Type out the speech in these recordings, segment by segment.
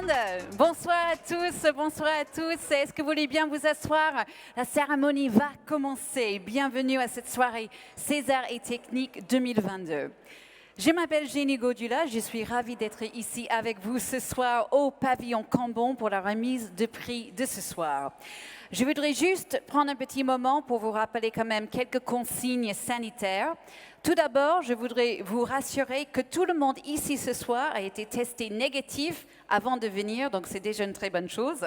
monde. Bonsoir à tous, bonsoir à tous. Est-ce que vous voulez bien vous asseoir? La cérémonie va commencer. Bienvenue à cette soirée César et Technique 2022. Je m'appelle Jenny Godula, je suis ravie d'être ici avec vous ce soir au pavillon Cambon pour la remise de prix de ce soir. Je voudrais juste prendre un petit moment pour vous rappeler quand même quelques consignes sanitaires. Tout d'abord, je voudrais vous rassurer que tout le monde ici ce soir a été testé négatif avant de venir, donc c'est déjà une très bonne chose.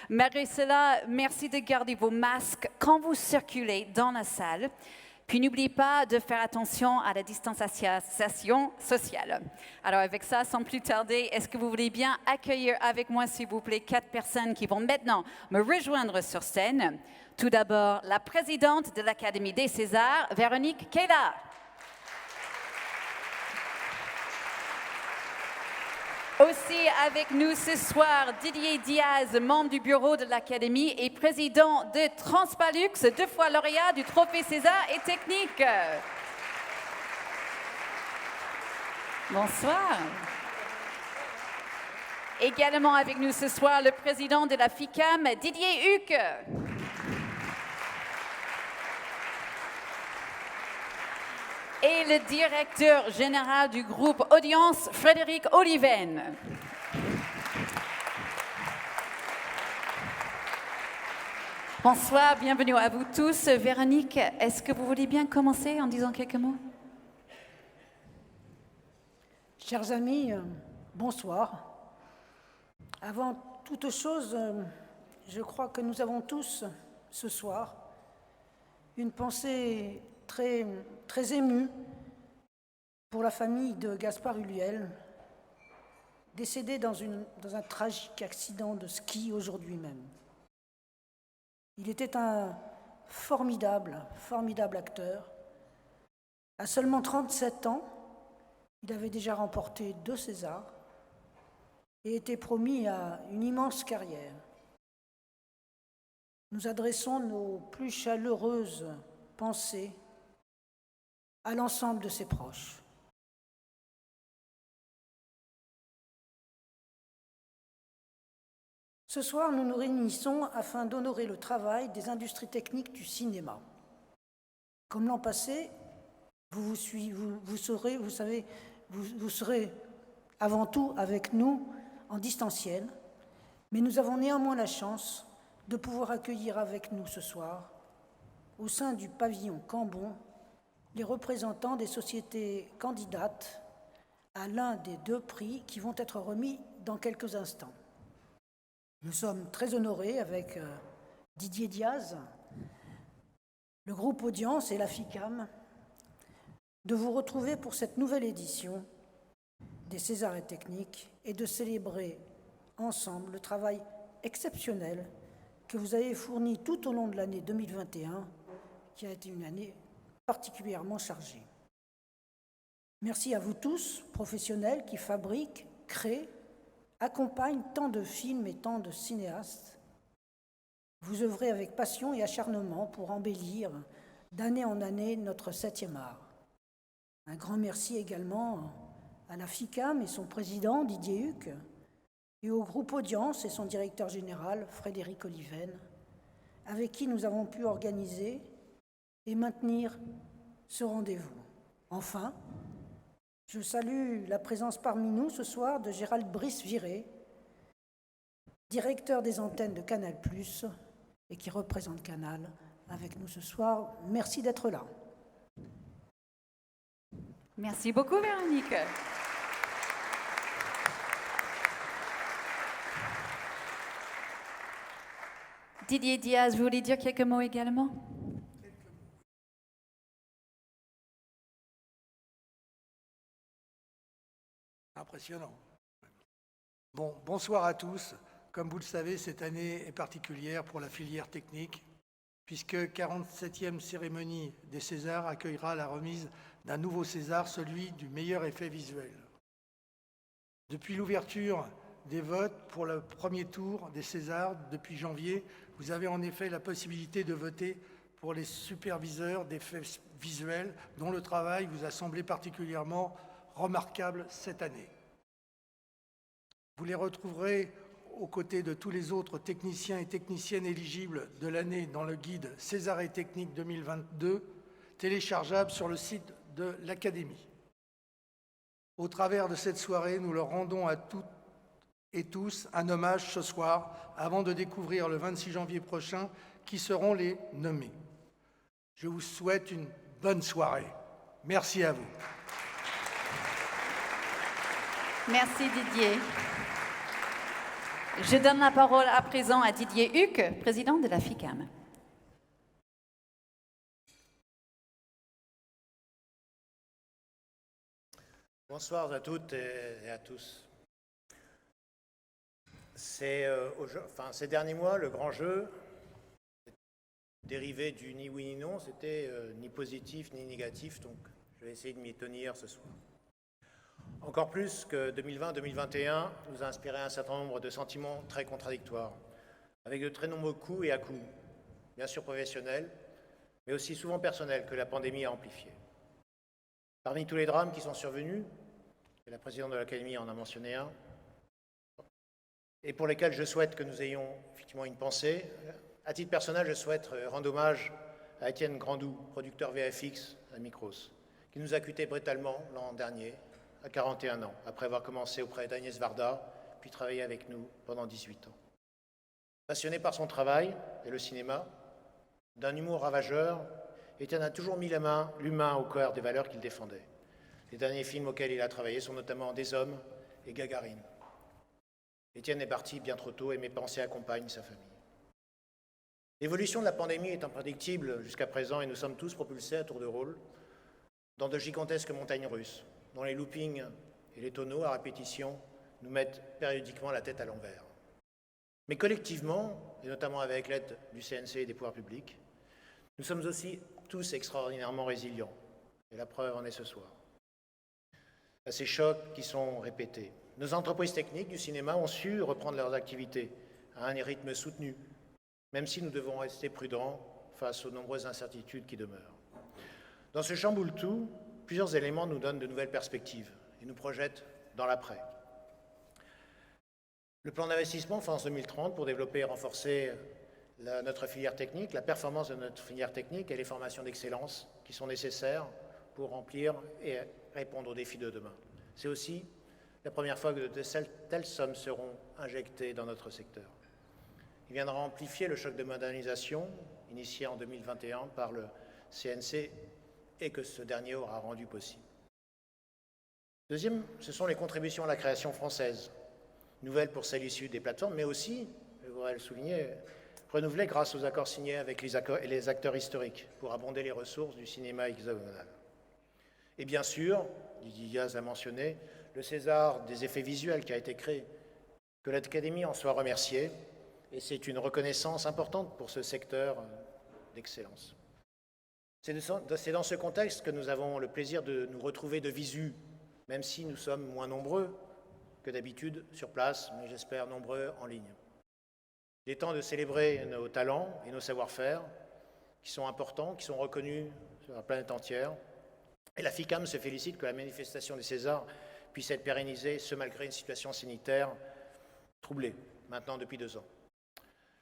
Malgré cela, merci de garder vos masques quand vous circulez dans la salle. Puis n'oubliez pas de faire attention à la distanciation sociale. Alors avec ça, sans plus tarder, est-ce que vous voulez bien accueillir avec moi, s'il vous plaît, 4 personnes qui vont maintenant me rejoindre sur scène. Tout d'abord, la présidente de l'Académie des Césars, Véronique Keila. Aussi avec nous ce soir, Didier Diaz, membre du bureau de l'Académie et président de Transpalux, 2 fois lauréat du Trophée César et Technique. Bonsoir. Également avec nous ce soir, le président de la FICAM, Didier Huc. Et le directeur général du groupe Audience, Frédéric Oliven. Bonsoir, bienvenue à vous tous. Véronique, est-ce que vous voulez bien commencer en disant quelques mots? Chers amis, bonsoir. Avant toute chose, je crois que nous avons tous, ce soir, une pensée très émue pour la famille de Gaspard Ulliel, décédé dans un tragique accident de ski aujourd'hui même. Il était un formidable acteur. À seulement 37 ans, il avait déjà remporté 2 Césars et était promis à une immense carrière. Nous adressons nos plus chaleureuses pensées à l'ensemble de ses proches. Ce soir, nous nous réunissons afin d'honorer le travail des industries techniques du cinéma. Comme l'an passé, vous serez avant tout avec nous en distanciel, mais nous avons néanmoins la chance de pouvoir accueillir avec nous ce soir, au sein du pavillon Cambon, les représentants des sociétés candidates à l'un des 2 prix qui vont être remis dans quelques instants. Nous sommes très honorés avec Didier Diaz, le groupe Audience et la FICAM de vous retrouver pour cette nouvelle édition des Césars et Techniques et de célébrer ensemble le travail exceptionnel que vous avez fourni tout au long de l'année 2021, qui a été une année particulièrement chargée. Merci à vous tous, professionnels qui fabriquent, créent, accompagnent tant de films et tant de cinéastes. Vous œuvrez avec passion et acharnement pour embellir d'année en année notre 7e art. Un grand merci également à la FICAM et son président Didier Huc, et au groupe Audience et son directeur général Frédéric Oliven, avec qui nous avons pu organiser et maintenir ce rendez-vous. Enfin, je salue la présence parmi nous ce soir de Gérald Brice-Viré, directeur des antennes de Canal+, et qui représente Canal avec nous ce soir. Merci d'être là. Merci beaucoup, Véronique. Didier Diaz, vous voulez dire quelques mots également? Impressionnant. Bon, bonsoir à tous. Comme vous le savez, cette année est particulière pour la filière technique, puisque 47e cérémonie des Césars accueillera la remise d'un nouveau César, celui du meilleur effet visuel. Depuis l'ouverture des votes pour le premier tour des Césars, depuis janvier, vous avez en effet la possibilité de voter pour les superviseurs d'effets visuels dont le travail vous a semblé particulièrement remarquable cette année. Vous les retrouverez aux côtés de tous les autres techniciens et techniciennes éligibles de l'année dans le guide César et Technique 2022, téléchargeable sur le site de l'Académie. Au travers de cette soirée, nous leur rendons à toutes et tous un hommage ce soir, avant de découvrir le 26 janvier prochain qui seront les nommés. Je vous souhaite une bonne soirée. Merci à vous. Merci Didier. Je donne la parole à présent à Didier Huc, président de la FICAM. Bonsoir à toutes et à tous. Ces derniers mois, le grand jeu, dérivé du ni oui ni non, c'était ni positif ni négatif, donc je vais essayer de m'y tenir ce soir. Encore plus que 2020-2021 nous a inspiré un certain nombre de sentiments très contradictoires, avec de très nombreux coups et à-coups, bien sûr professionnels, mais aussi souvent personnels, que la pandémie a amplifiés. Parmi tous les drames qui sont survenus, et la présidente de l'Académie en a mentionné un, et pour lesquels je souhaite que nous ayons effectivement une pensée, à titre personnel, je souhaite rendre hommage à Étienne Grandou, producteur VFX à Micros, qui nous a quittés brutalement l'an dernier, à 41 ans, après avoir commencé auprès d'Agnès Varda, puis travaillé avec nous pendant 18 ans. Passionné par son travail et le cinéma, d'un humour ravageur, Étienne a toujours mis l'humain au cœur des valeurs qu'il défendait. Les derniers films auxquels il a travaillé sont notamment Des Hommes et Gagarine. Étienne est parti bien trop tôt et mes pensées accompagnent sa famille. L'évolution de la pandémie est imprédictible jusqu'à présent et nous sommes tous propulsés à tour de rôle dans de gigantesques montagnes russes, dont les loopings et les tonneaux à répétition nous mettent périodiquement la tête à l'envers. Mais collectivement, et notamment avec l'aide du CNC et des pouvoirs publics, nous sommes aussi tous extraordinairement résilients. Et la preuve en est ce soir. À ces chocs qui sont répétés, nos entreprises techniques du cinéma ont su reprendre leurs activités à un rythme soutenu, même si nous devons rester prudents face aux nombreuses incertitudes qui demeurent. Dans ce chamboule-tout, plusieurs éléments nous donnent de nouvelles perspectives et nous projettent dans l'après. Le plan d'investissement France 2030 pour développer et renforcer notre filière technique, la performance de notre filière technique et les formations d'excellence qui sont nécessaires pour remplir et répondre aux défis de demain. C'est aussi la première fois que de telles sommes seront injectées dans notre secteur. Il viendra amplifier le choc de modernisation initié en 2021 par le CNC et que ce dernier aura rendu possible. Deuxième, ce sont les contributions à la création française, nouvelles pour celles issues des plateformes, mais aussi, je voudrais le souligner, renouvelées grâce aux accords signés avec les acteurs historiques pour abonder les ressources du cinéma hexagonal. Et bien sûr, Didier Diaz a mentionné, le César des effets visuels qui a été créé, que l'Académie en soit remerciée, et c'est une reconnaissance importante pour ce secteur d'excellence. C'est dans ce contexte que nous avons le plaisir de nous retrouver de visu, même si nous sommes moins nombreux que d'habitude sur place, mais j'espère nombreux en ligne. Il est temps de célébrer nos talents et nos savoir-faire, qui sont importants, qui sont reconnus sur la planète entière. Et la FICAM se félicite que la manifestation des Césars puisse être pérennisée, ce malgré une situation sanitaire troublée, maintenant depuis 2 ans.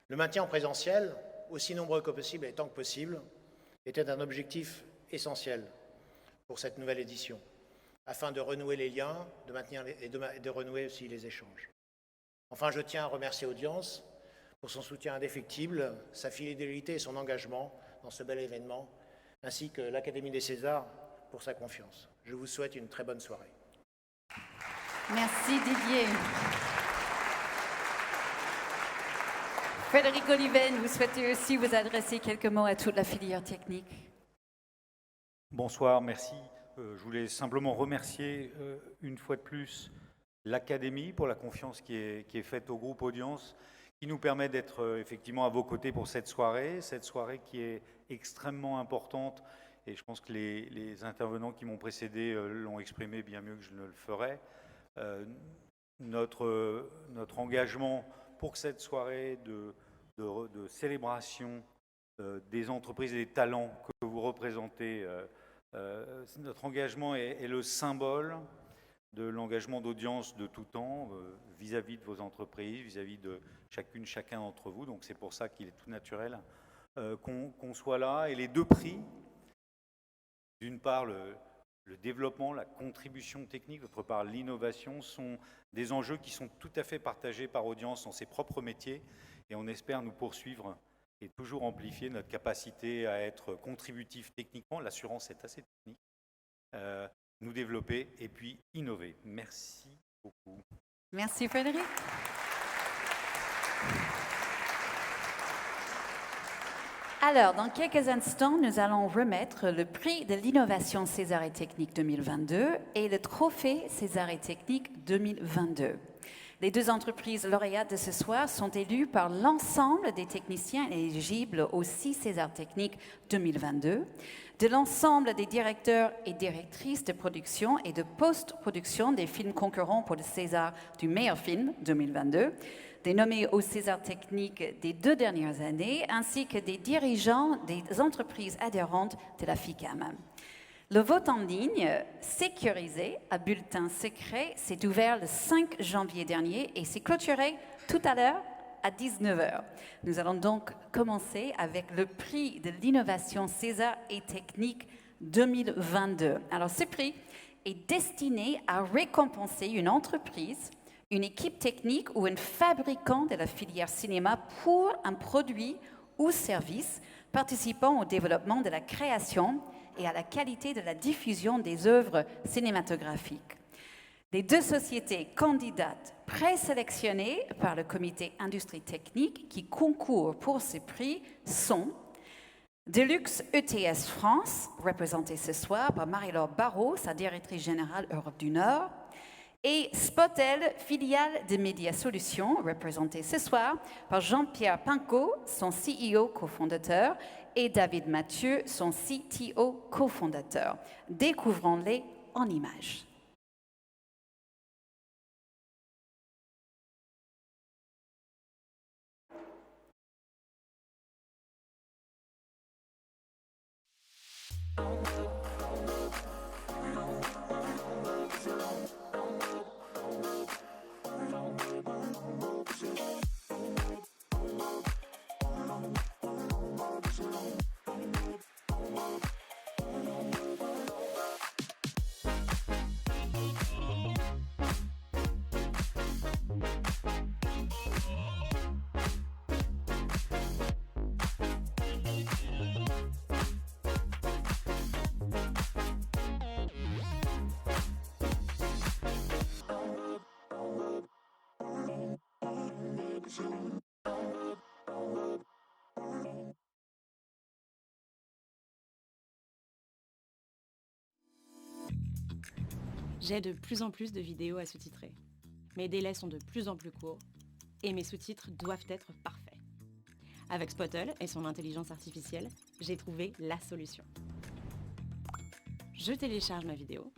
Le maintien en présentiel, aussi nombreux que possible et tant que possible, était un objectif essentiel pour cette nouvelle édition, afin de renouer les liens, de maintenir et de renouer aussi les échanges. Enfin, je tiens à remercier Audience pour son soutien indéfectible, sa fidélité et son engagement dans ce bel événement, ainsi que l'Académie des Césars pour sa confiance. Je vous souhaite une très bonne soirée. Merci Didier. Frédéric Oliven, vous souhaitez aussi vous adresser quelques mots à toute la filière technique. Bonsoir, merci. Je voulais simplement remercier une fois de plus l'Académie pour la confiance qui est faite au groupe Audience, qui nous permet d'être effectivement à vos côtés pour cette soirée qui est extrêmement importante, et je pense que les intervenants qui m'ont précédé l'ont exprimé bien mieux que je ne le ferai. Notre engagement pour que cette soirée de célébration des entreprises et des talents que vous représentez, notre engagement est le symbole de l'engagement d'audience de tout temps vis-à-vis de vos entreprises, vis-à-vis de chacun d'entre vous. Donc c'est pour ça qu'il est tout naturel qu'on soit là. Et les deux prix, d'une part le développement, la contribution technique, d'autre part l'innovation, sont des enjeux qui sont tout à fait partagés par Audience dans ses propres métiers. Et on espère nous poursuivre et toujours amplifier notre capacité à être contributif techniquement. L'assurance est assez technique. Nous développer et puis innover. Merci beaucoup. Merci Frédéric. Alors, dans quelques instants, nous allons remettre le prix de l'innovation César et Technique 2022 et le trophée César et Technique 2022. Les deux entreprises lauréates de ce soir sont élues par l'ensemble des techniciens éligibles au 6 César Technique 2022, de l'ensemble des directeurs et directrices de production et de post-production des films concurrents pour le César du meilleur film 2022, des nommés au César Technique des 2 dernières années, ainsi que des dirigeants des entreprises adhérentes de la FICAM. Le vote en ligne, sécurisé à bulletin secret, s'est ouvert le 5 janvier dernier et s'est clôturé tout à l'heure à 19h. Nous allons donc commencer avec le prix de l'innovation César et Technique 2022. Alors ce prix est destiné à récompenser une entreprise, une équipe technique ou un fabricant de la filière cinéma pour un produit ou service participant au développement de la création et à la qualité de la diffusion des œuvres cinématographiques. Les deux sociétés candidates présélectionnées par le comité Industrie Technique qui concourent pour ce prix sont Deluxe ETS France, représentée ce soir par Marie-Laure Barrault, sa directrice générale Europe du Nord, et Spotel, filiale de Média Solutions, représentée ce soir par Jean-Pierre Pinco, son CEO cofondateur, et David Mathieu, son CTO cofondateur. Découvrons-les en images. J'ai de plus en plus de vidéos à sous-titrer. Mes délais sont de plus en plus courts et mes sous-titres doivent être parfaits. Avec Spotel et son intelligence artificielle, j'ai trouvé la solution. Je télécharge ma vidéo.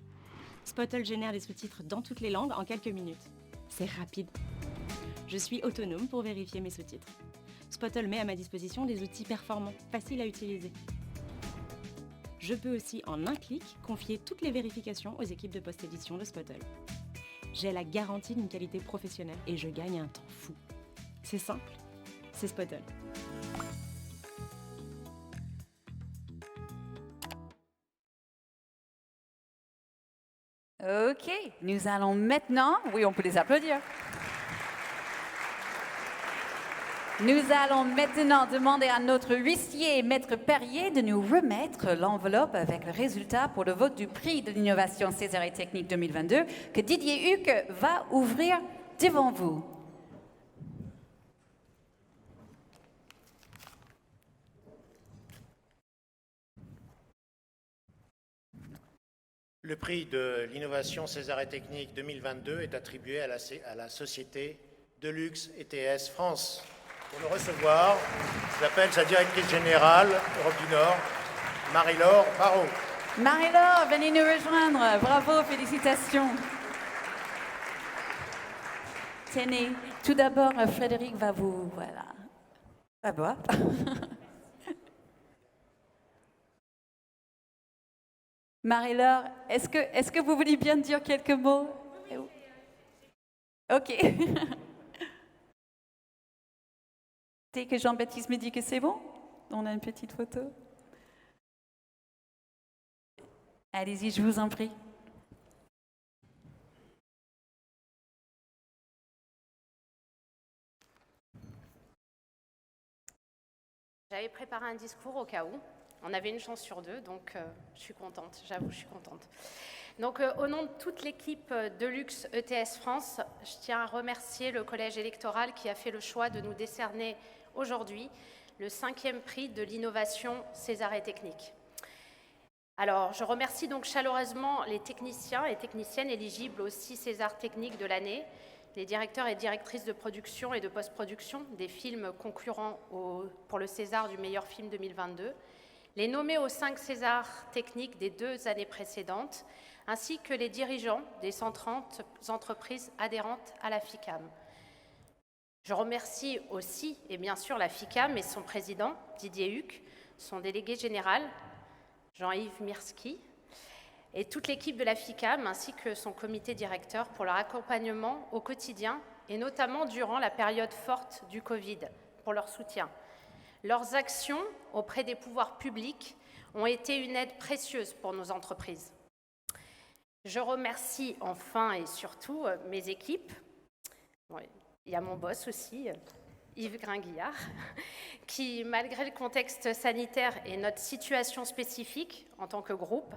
Spotel génère des sous-titres dans toutes les langues en quelques minutes. C'est rapide. Je suis autonome pour vérifier mes sous-titres. Spotel met à ma disposition des outils performants, faciles à utiliser. Je peux aussi, en un clic, confier toutes les vérifications aux équipes de post-édition de Spotel. J'ai la garantie d'une qualité professionnelle et je gagne un temps fou. C'est simple, c'est Spotel. Ok, nous allons maintenant, oui, on peut les applaudir. Nous allons maintenant demander à notre huissier, Maître Perrier, de nous remettre l'enveloppe avec le résultat pour le vote du prix de l'innovation César et Technique 2022 que Didier Huc va ouvrir devant vous. Le prix de l'innovation César et Technique 2022 est attribué à la société Deluxe ETS France. Pour le recevoir, j'appelle sa directrice générale Europe du Nord, Marie-Laure Barrault. Marie-Laure, venez nous rejoindre. Bravo, félicitations. Tenez, tout d'abord, Frédéric va vous... Voilà. Ah bon. Marie-Laure, est-ce que vous voulez bien dire quelques mots Ok. Dès que Jean-Baptiste me dit que c'est bon, on a une petite photo. Allez-y, je vous en prie. J'avais préparé un discours au cas où. On avait une chance sur deux, donc je suis contente, j'avoue, je suis contente. Donc, au nom de toute l'équipe Deluxe ETS France, je tiens à remercier le collège électoral qui a fait le choix de nous décerner aujourd'hui le 5e prix de l'innovation César et Technique. Alors, je remercie donc chaleureusement les techniciens et techniciennes éligibles aux 6 César techniques de l'année, les directeurs et directrices de production et de post-production des films concurrents pour le César du meilleur film 2022, les nommés aux 5 Césars techniques des 2 années précédentes, ainsi que les dirigeants des 130 entreprises adhérentes à la FICAM. Je remercie aussi, et bien sûr, la FICAM et son président, Didier Huc, son délégué général, Jean-Yves Mirski, et toute l'équipe de la FICAM, ainsi que son comité directeur, pour leur accompagnement au quotidien, et notamment durant la période forte du Covid, pour leur soutien. Leurs actions auprès des pouvoirs publics ont été une aide précieuse pour nos entreprises. Je remercie enfin et surtout mes équipes. Bon, il y a mon boss aussi, Yves Gringuillard, qui, malgré le contexte sanitaire et notre situation spécifique en tant que groupe,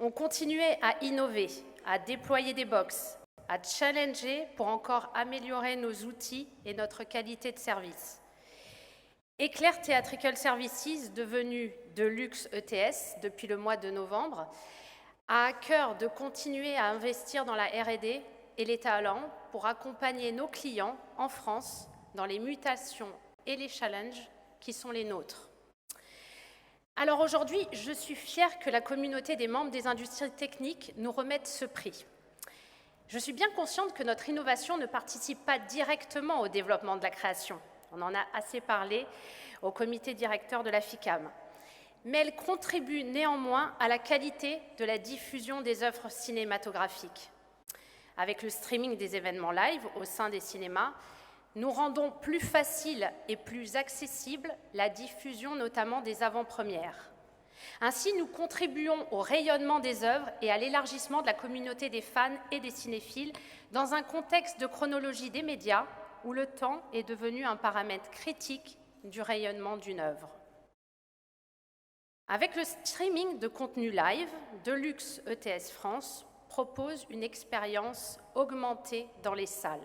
ont continué à innover, à déployer des box, à challenger pour encore améliorer nos outils et notre qualité de service. Eclair Theatrical Services, devenu Deluxe ETS depuis le mois de novembre, a à cœur de continuer à investir dans la R&D et les talents pour accompagner nos clients en France dans les mutations et les challenges qui sont les nôtres. Alors aujourd'hui, je suis fière que la communauté des membres des industries techniques nous remette ce prix. Je suis bien consciente que notre innovation ne participe pas directement au développement de la création. On en a assez parlé au comité directeur de la FICAM. Mais elle contribue néanmoins à la qualité de la diffusion des œuvres cinématographiques. Avec le streaming des événements live au sein des cinémas, nous rendons plus facile et plus accessible la diffusion notamment des avant-premières. Ainsi, nous contribuons au rayonnement des œuvres et à l'élargissement de la communauté des fans et des cinéphiles dans un contexte de chronologie des médias où le temps est devenu un paramètre critique du rayonnement d'une œuvre. Avec le streaming de contenu live, Deluxe ETS France propose une expérience augmentée dans les salles.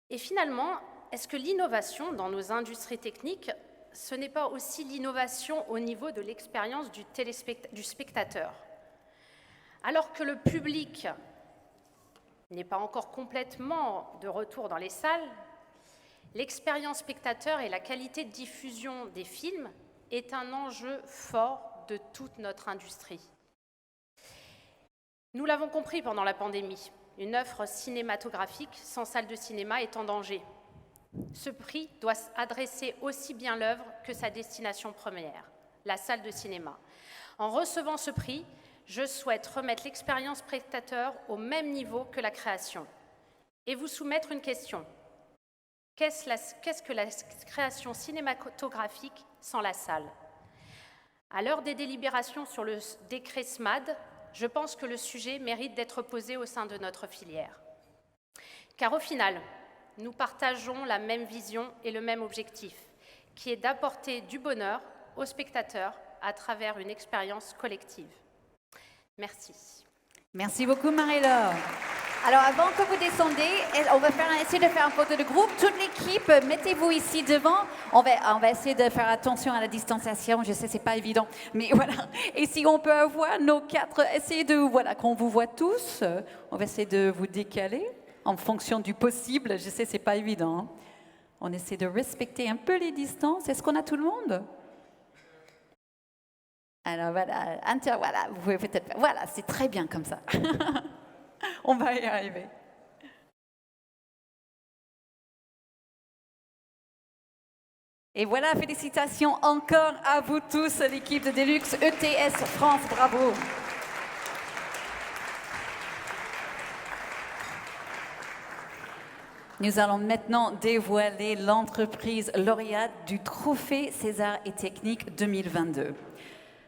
Et finalement, est-ce que l'innovation dans nos industries techniques, ce n'est pas aussi l'innovation au niveau de l'expérience du spectateur? Alors que le public n'est pas encore complètement de retour dans les salles, l'expérience spectateur et la qualité de diffusion des films est un enjeu fort de toute notre industrie. Nous l'avons compris pendant la pandémie, une œuvre cinématographique sans salle de cinéma est en danger. Ce prix doit adresser aussi bien l'œuvre que sa destination première, la salle de cinéma. En recevant ce prix, je souhaite remettre l'expérience spectateur au même niveau que la création et vous soumettre une question. Qu'est-ce que la création cinématographique sans la salle? À l'heure des délibérations sur le décret SMAD, je pense que le sujet mérite d'être posé au sein de notre filière. Car au final, nous partageons la même vision et le même objectif, qui est d'apporter du bonheur aux spectateurs à travers une expérience collective. Merci. Merci beaucoup, Marie-Laure. Alors, avant que vous descendiez, on va essayer de faire une photo de groupe. Toute l'équipe, mettez-vous ici devant. On va essayer de faire attention à la distanciation. Je sais, c'est pas évident, mais voilà. Et si on peut avoir nos 4, essayez de, voilà, qu'on vous voit tous. On va essayer de vous décaler en fonction du possible. Je sais, c'est pas évident. Hein. On essaie de respecter un peu les distances. Est-ce qu'on a tout le monde? Alors voilà, voilà, vous pouvez peut-être, voilà, c'est très bien comme ça. On va y arriver. Et voilà, félicitations encore à vous tous, l'équipe de Deluxe ETS France, bravo. Nous allons maintenant dévoiler l'entreprise lauréate du Trophée César et Technique 2022.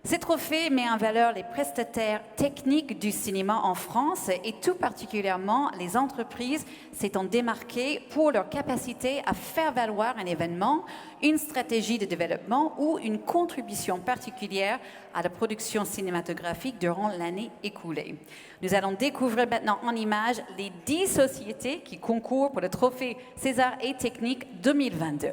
Ce trophée met en valeur les prestataires techniques du cinéma en France et tout particulièrement les entreprises s'étant démarquées pour leur capacité à faire valoir un événement, une stratégie de développement ou une contribution particulière à la production cinématographique durant l'année écoulée. Nous allons découvrir maintenant en images les 10 sociétés qui concourent pour le Trophée César et Technique 2022.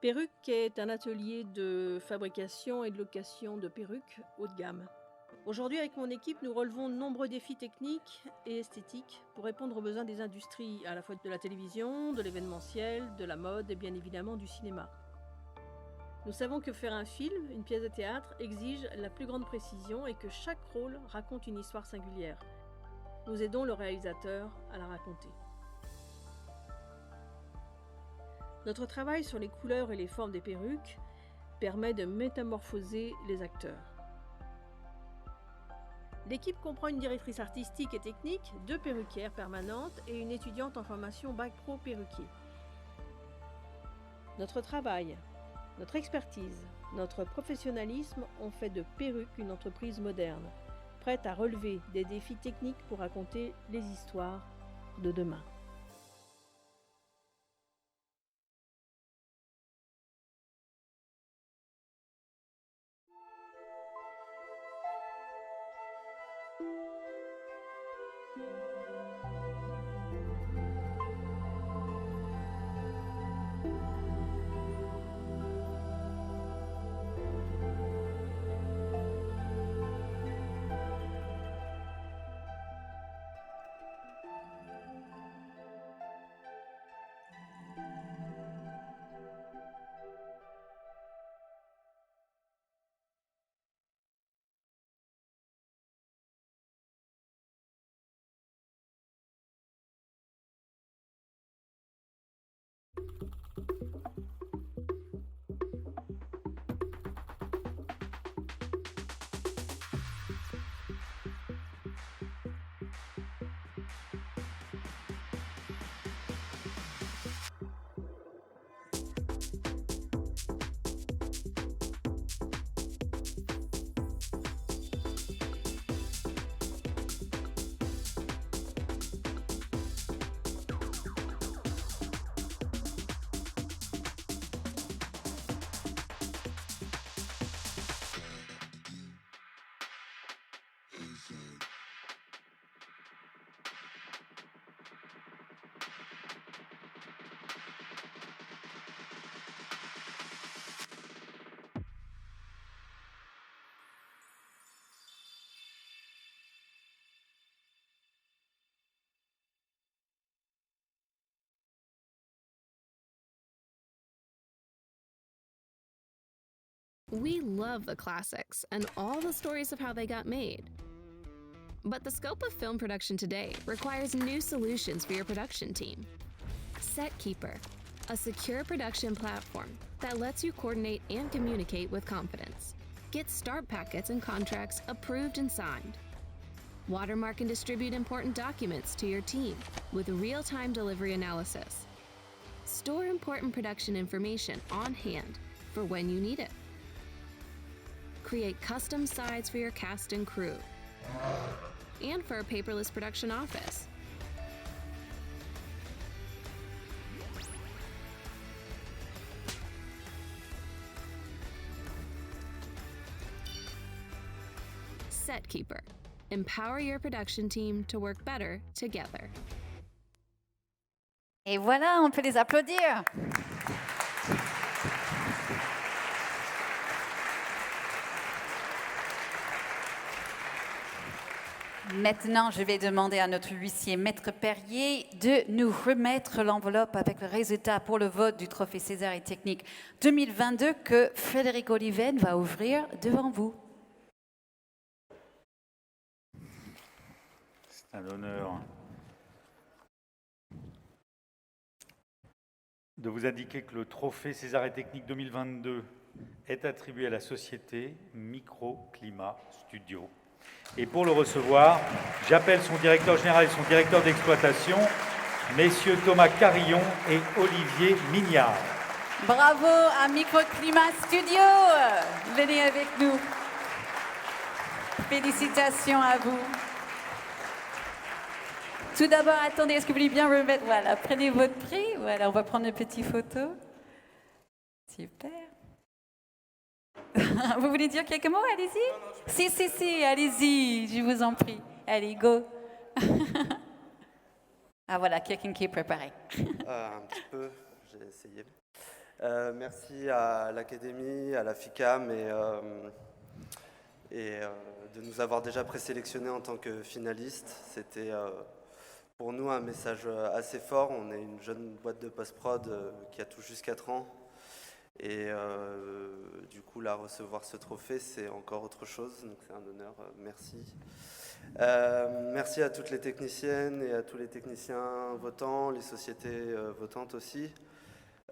Perruque est un atelier de fabrication et de location de perruques haut de gamme. Aujourd'hui, avec mon équipe, nous relevons de nombreux défis techniques et esthétiques pour répondre aux besoins des industries, à la fois de la télévision, de l'événementiel, de la mode et bien évidemment du cinéma. Nous savons que faire un film, une pièce de théâtre, exige la plus grande précision et que chaque rôle raconte une histoire singulière. Nous aidons le réalisateur à la raconter. Notre travail sur les couleurs et les formes des perruques permet de métamorphoser les acteurs. L'équipe comprend une directrice artistique et technique, 2 perruquières permanentes et une étudiante en formation Bac Pro perruquier. Notre travail, notre expertise, notre professionnalisme ont fait de Perruque une entreprise moderne, prête à relever des défis techniques pour raconter les histoires de demain. We love the classics and all the stories of how they got made. But the scope of film production today requires new solutions for your production team. SetKeeper, a secure production platform that lets you coordinate and communicate with confidence. Get start packets and contracts approved and signed. Watermark and distribute important documents to your team with real-time delivery analysis. Store important production information on hand for when you need it. Create custom sides for your cast and crew, and for a paperless production office. SetKeeper. Empower your production team to work better together. Et voilà, on peut les applaudir. Maintenant, je vais demander à notre huissier, Maître Perrier, de nous remettre l'enveloppe avec le résultat pour le vote du Trophée César et Technique 2022 que Frédéric Oliven va ouvrir devant vous. C'est un honneur de vous indiquer que le Trophée César et Technique 2022 est attribué à la société Microclimat Studio. Et pour le recevoir, j'appelle son directeur général et son directeur d'exploitation, messieurs Thomas Carillon et Olivier Mignard. Bravo à Microclimat Studio. Venez avec nous. Félicitations à vous. Tout d'abord, attendez, est-ce que vous voulez bien remettre... Voilà, prenez votre prix. Voilà, on va prendre une petite photo. Super. Vous voulez dire quelques mots? Allez-y. Si, allez-y, je vous en prie. Allez, go. Ah voilà, quelqu'un qui est préparé. Un petit peu, j'ai essayé. Merci à l'Académie, à la FICAM et de nous avoir déjà présélectionnés en tant que finalistes. C'était pour nous un message assez fort. On est une jeune boîte de post-prod qui a tout juste 4 ans. Et du coup, là, recevoir ce trophée, c'est encore autre chose. Donc c'est un honneur. Merci. Merci à toutes les techniciennes et à tous les techniciens votants, les sociétés votantes aussi.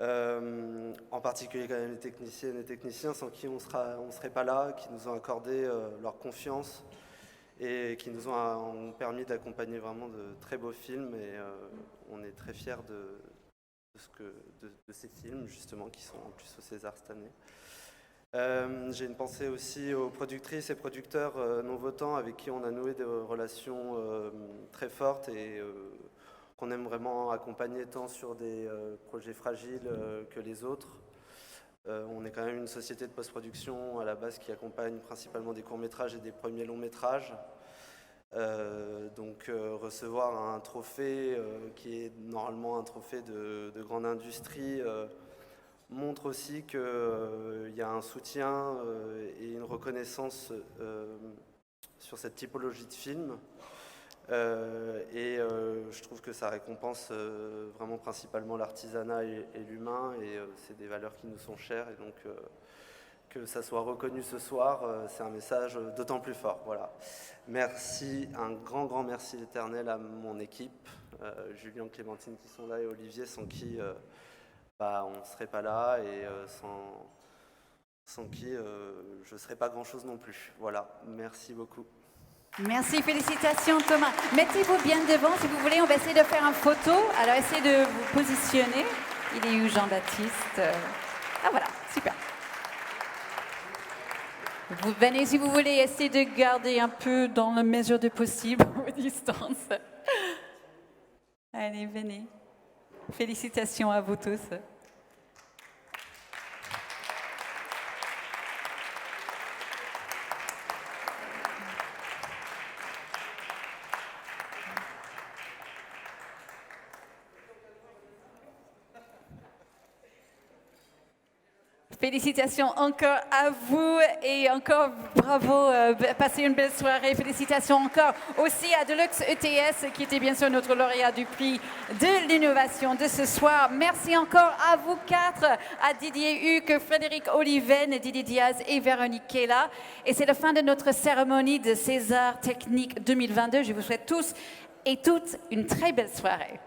En particulier quand même les techniciennes et techniciens sans qui on serait pas là, qui nous ont accordé leur confiance et qui nous ont permis d'accompagner vraiment de très beaux films et on est très fiers de ces films justement qui sont en plus au César cette année. J'ai une pensée aussi aux productrices et producteurs non votants avec qui on a noué des relations très fortes et qu'on aime vraiment accompagner tant sur des projets fragiles que les autres. On est quand même une société de post-production à la base qui accompagne principalement des courts-métrages et des premiers longs-métrages. Donc recevoir un trophée qui est normalement un trophée de grande industrie montre aussi qu'il y a un soutien et une reconnaissance sur cette typologie de film. Je trouve que ça récompense vraiment principalement l'artisanat et l'humain et c'est des valeurs qui nous sont chères et donc que ça soit reconnu ce soir, c'est un message d'autant plus fort. Voilà. Merci, un grand merci éternel à mon équipe, Julien, Clémentine qui sont là et Olivier sans qui on ne serait pas là et sans qui je ne serais pas grand-chose non plus. Voilà, merci beaucoup. Merci, félicitations Thomas. Mettez-vous bien devant si vous voulez, on va essayer de faire une photo. Alors essayez de vous positionner. Il est où Jean-Baptiste? Ah voilà, super. Vous venez si vous voulez, essayez de garder un peu dans la mesure du possible vos distances. Allez, venez. Félicitations à vous tous. Félicitations encore à vous et encore bravo, passez une belle soirée. Félicitations encore aussi à Deluxe ETS qui était bien sûr notre lauréat du prix de l'innovation de ce soir. Merci encore à vous 4, à Didier Huc, Frédéric Oliven, Didier Diaz et Véronique Kella. Et c'est la fin de notre cérémonie de César Technique 2022. Je vous souhaite tous et toutes une très belle soirée.